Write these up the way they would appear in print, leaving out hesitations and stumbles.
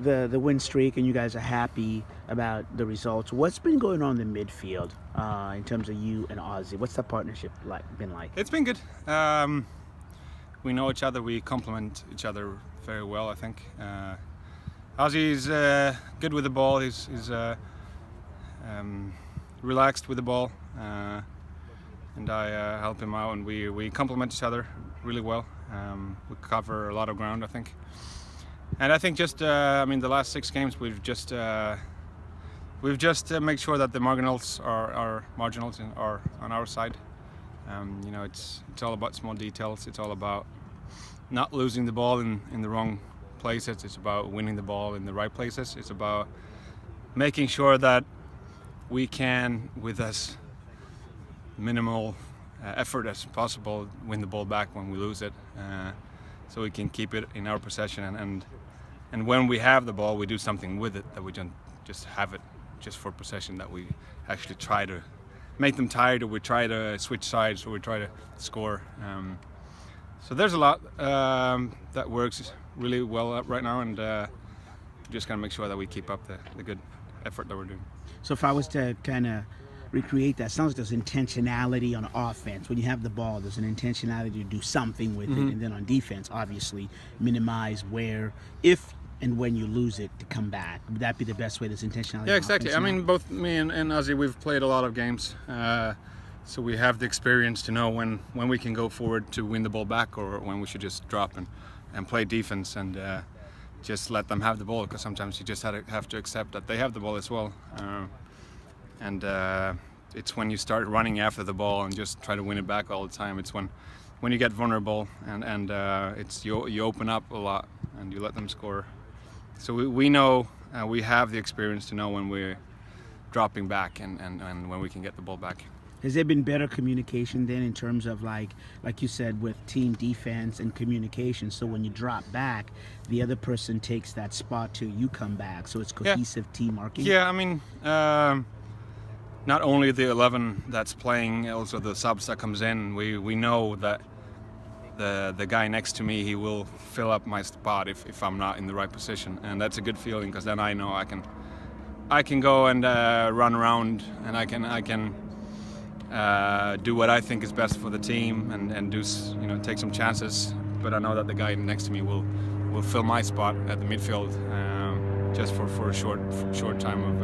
the win streak and you guys are happy about the results. What's been going on in the midfield in terms of you and Ozzy? What's the partnership been like? It's been good. We know each other. We complement each other very well, I think. Ozzy's good with the ball. He's relaxed with the ball, and I help him out, and we complement each other really well. We cover a lot of ground, I think. And I think just the last 6 games we've just made sure that the marginals are on our side. It's all about small details. It's all about not losing the ball in the wrong places. It's about winning the ball in the right places. It's about making sure that we can, with as minimal effort as possible, win the ball back when we lose it, so we can keep it in our possession. And when we have the ball, we do something with it, that we don't just have it just for possession, that we actually try to make them tired, or we try to switch sides, or we try to score. So there's a lot that works really well right now, and just gotta make sure that we keep up the good effort that we're doing. So if I was to kind of recreate that, sounds like there's intentionality on offense. When you have the ball, there's an intentionality to do something with it, and then on defense, obviously, minimize where, if and when you lose it, to come back. Would that be the best way? There's intentionality. Yeah, exactly. I mean, both me and Ozzy, we've played a lot of games, so we have the experience to know when we can go forward to win the ball back, or when we should just drop and play defense and just let them have the ball, because sometimes you just have to accept that they have the ball as well. And it's when you start running after the ball and just try to win it back all the time, it's when you get vulnerable, and it's you open up a lot and you let them score. So we know, we have the experience to know when we're dropping back and when we can get the ball back. Has there been better communication then, in terms of like you said, with team defense and communication? So when you drop back, the other person takes that spot till you come back. So it's cohesive team marking. Yeah, I mean, not only the 11 that's playing, also the subs that comes in. We know that the guy next to me, he will fill up my spot if I'm not in the right position, and that's a good feeling, because then I know I can go and run around, and I can do what I think is best for the team, and do take some chances. But I know that the guy next to me will fill my spot at the midfield, just for a short time of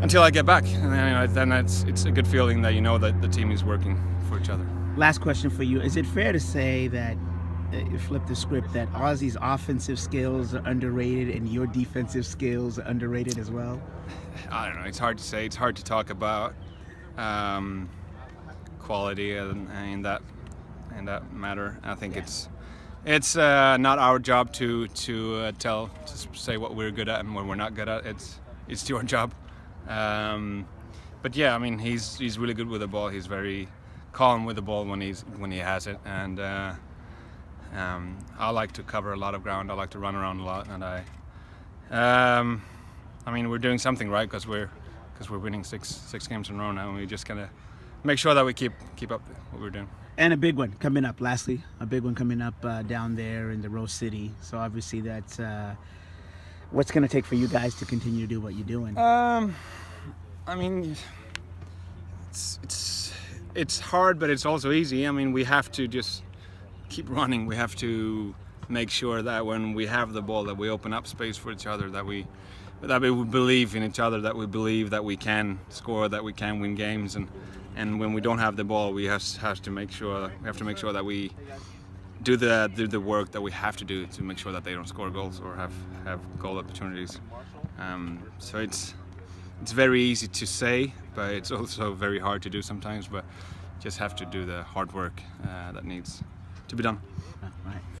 until I get back, and then it's a good feeling that you know that the team is working for each other. Last question for you: is it fair to say that, flip the script, that Ozzy's offensive skills are underrated and your defensive skills are underrated as well? I don't know. It's hard to say. It's hard to talk about quality in that matter. I think it's not our job to say what we're good at and what we're not good at. It's your job. But yeah, I mean, he's really good with the ball. He's very calm with the ball when he has it, and I like to cover a lot of ground. I like to run around a lot, and I mean, we're doing something right, because we're winning six games in a row now, and we just gotta make sure that we keep up what we're doing. And a big one coming up. Lastly, a big one coming up down there in the Rose City. So obviously that's what's going to take for you guys to continue to do what you're doing. I mean, it's hard, but it's also easy. I mean, we have to just keep running. We have to make sure that when we have the ball, that we open up space for each other, that we believe in each other, that we believe that we can score, that we can win games, and when we don't have the ball, we have to make sure that we do the work that we have to do to make sure that they don't score goals or have goal opportunities. So it's very easy to say, but it's also very hard to do sometimes. But just have to do the hard work that needs to be done. Right.